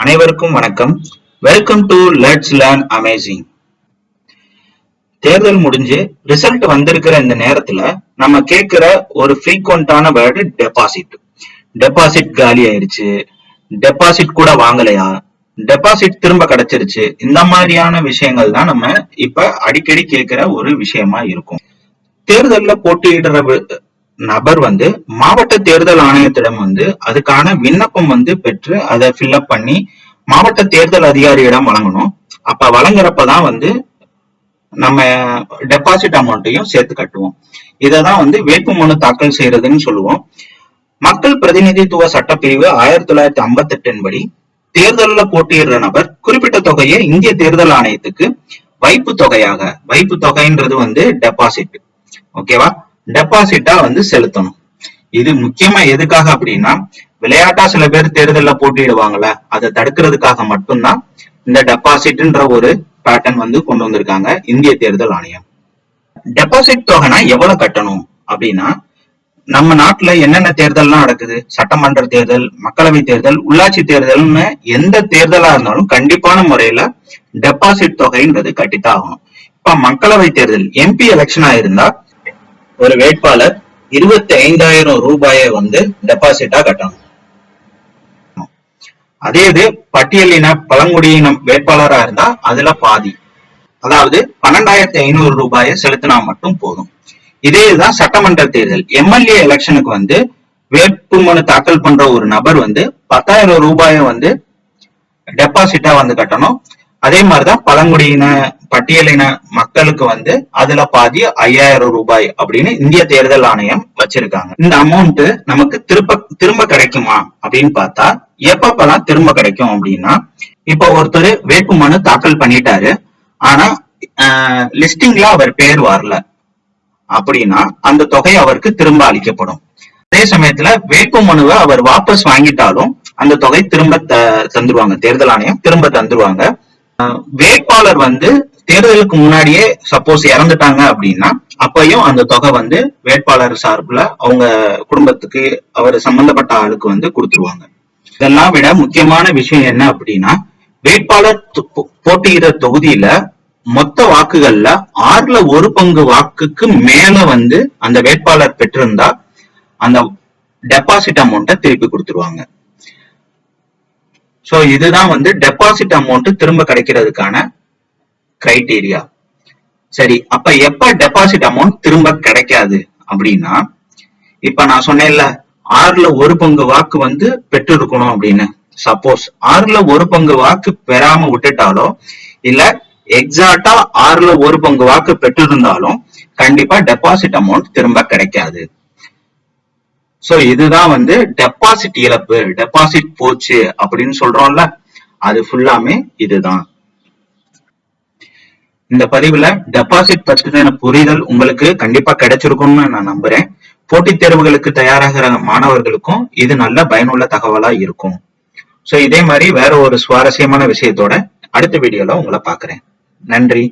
அனைவருக்கும் வணக்கம். Welcome to let's learn amazing. தேர்தல் முடிஞ்சு ரிசல்ட் வந்திருக்கிற இந்த நேரத்துல நம்ம கேட்கிற ஒரு ஃப்ரீக்வெண்டான வேர்டு டெபாசிட். டெபாசிட் காலி ஆயிருச்சு, டெபாசிட் கூட வாங்கலையா, டெபாசிட் திரும்ப கிடைச்சிருச்சு. இந்த மாதிரியான விஷயங்கள் தான் நம்ம இப்ப அடிக்கடி கேட்கிற ஒரு விஷயமா இருக்கும். தேர்தல்ல போட்டியிடுற நபர் மாவட்ட தேர்தல் ஆணையத்திடம் அதுக்கான விண்ணப்பம் பெற்று அதை ஃபில்அப் பண்ணி மாவட்ட தேர்தல் அதிகாரியிடம் வழங்கணும். அப்ப வழங்குறப்பதான் நம்ம டெபாசிட் அமௌண்ட்டையும் சேர்த்து கட்டுவோம். இததான் வேட்புமனு தாக்கல் செய்யறதுன்னு சொல்லுவோம். மக்கள் பிரதிநிதித்துவ சட்டப்பிரிவு 1958 படி தேர்தலில் போட்டியிடுற நபர் குறிப்பிட்ட தொகையை இந்திய தேர்தல் ஆணையத்துக்கு வைப்பு தொகையாக, வைப்பு தொகைன்றது டெபாசிட், ஓகேவா, டெபாசிட்டா செலுத்தணும். இது முக்கியமா எதுக்காக அப்படின்னா, விளையாட்டா சில பேர் தேர்தல்ல போட்டியிடுவாங்கல்ல, அதை தடுக்கிறதுக்காக மட்டும்தான் இந்த டெபாசிட்ன்ற ஒரு பேட்டர்ன் கொண்டு வந்திருக்காங்க இந்திய தேர்தல் ஆணையம். டெபாசிட் தொகைனா எவ்வளவு கட்டணும் அப்படின்னா, நம்ம நாட்டுல என்னென்ன தேர்தல்லாம் நடக்குது, சட்டமன்ற தேர்தல், மக்களவை தேர்தல், உள்ளாட்சி தேர்தல்னு எந்த தேர்தலா இருந்தாலும் கண்டிப்பான முறையில டெபாசிட் தொகைன்றது கட்டித்தான் ஆகணும். இப்ப மக்களவை தேர்தல் எம்பி எலெக்ஷனா இருந்தா ஒரு வேட்பாளர் 25,000 ரூபாயை டெபாசிட்டா கட்டணும். அதே இது பட்டியலின பழங்குடியின வேட்பாளரா இருந்தா அதுல பாதி, அதாவது 12,500 ரூபாயை செலுத்தினா மட்டும் போதும். இதே இதுதான் சட்டமன்ற தேர்தல் எம்எல்ஏ எலெக்ஷனுக்கு வேட்புமனு தாக்கல் பண்ற ஒரு நபர் 10,000 ரூபாயை டெபாசிட்டா கட்டணும். அதே மாதிரிதான் பழங்குடியின பட்டியலின மக்களுக்கு அதுல பாதி 5,000 ரூபாய் அப்படின்னு இந்திய தேர்தல் ஆணையம் வச்சிருக்காங்க. இந்த அமௌண்ட் நமக்கு திரும்ப கிடைக்குமா அப்படின்னு பார்த்தா, எப்பப்பெல்லாம் திரும்ப கிடைக்கும் அப்படின்னா, இப்ப ஒருத்தர் வேட்புமனு தாக்கல் பண்ணிட்டாரு, ஆனா லிஸ்டிங்ல அவர் பேர் வரல அப்படின்னா அந்த தொகை அவருக்கு திரும்ப அளிக்கப்படும். அதே சமயத்துல வேட்புமனுவை அவர் வாபஸ் வாங்கிட்டாலும் அந்த தொகை திரும்ப தந்துருவாங்க, தேர்தல் ஆணையம் திரும்ப தந்துருவாங்க. வேட்பாளர் தேர்தலுக்கு முன்னாடியே சப்போஸ் இறந்துட்டாங்க அப்படின்னா அப்பையும் அந்த தொகை வேட்பாளர் சார்பில் அவங்க குடும்பத்துக்கு அவர் சம்பந்தப்பட்ட ஆளுக்கு கொடுத்துருவாங்க. இதெல்லாம் விட முக்கியமான விஷயம் என்ன அப்படின்னா, வேட்பாளர் போட்டியிட தொகுதியில மொத்த வாக்குகள்ல 1/6 வாக்குக்கு மேல அந்த வேட்பாளர் பெற்றிருந்தா அந்த டெபாசிட் அமௌண்ட்டை திருப்பி கொடுத்துருவாங்க. சோ இதுதான் டெபாசிட் அமௌண்ட் திரும்ப கிடைக்கிறதுக்கான கிரைட்டீரியா. சரி, அப்ப எப்ப டெபாசிட் அமௌண்ட் திரும்ப கிடைக்காது அப்படின்னா, இப்ப நான் சொன்னேன்ல 1/6 வாக்கு பெற்று இருக்கணும் அப்படின்னு. சப்போஸ் 1/6 வாக்கு பெறாம விட்டுட்டாலோ இல்ல எக்ஸாக்டா 1/6 வாக்கு பெற்று இருந்தாலும் கண்டிப்பா டெபாசிட் அமௌண்ட் திரும்ப கிடைக்காது. சோ இதுதான் டெபாசிட் இழப்பு, டெபாசிட் போச்சு அப்படின்னு சொல்றோம்ல, அது ஃபுல்லாமே இதுதான். இந்த பதிவுல டெபாசிட் பற்றின புரிதல் உங்களுக்கு கண்டிப்பா கிடைச்சிருக்கும்னு நான் நம்புறேன். போட்டித் தேர்வுகளுக்கு தயாராகிற மாணவர்களுக்கும் இது நல்ல பயனுள்ள தகவலா இருக்கும். சோ இதே மாதிரி வேற ஒரு சுவாரஸ்யமான விஷயத்தோட அடுத்த வீடியோல உங்களை பாக்குறேன். நன்றி.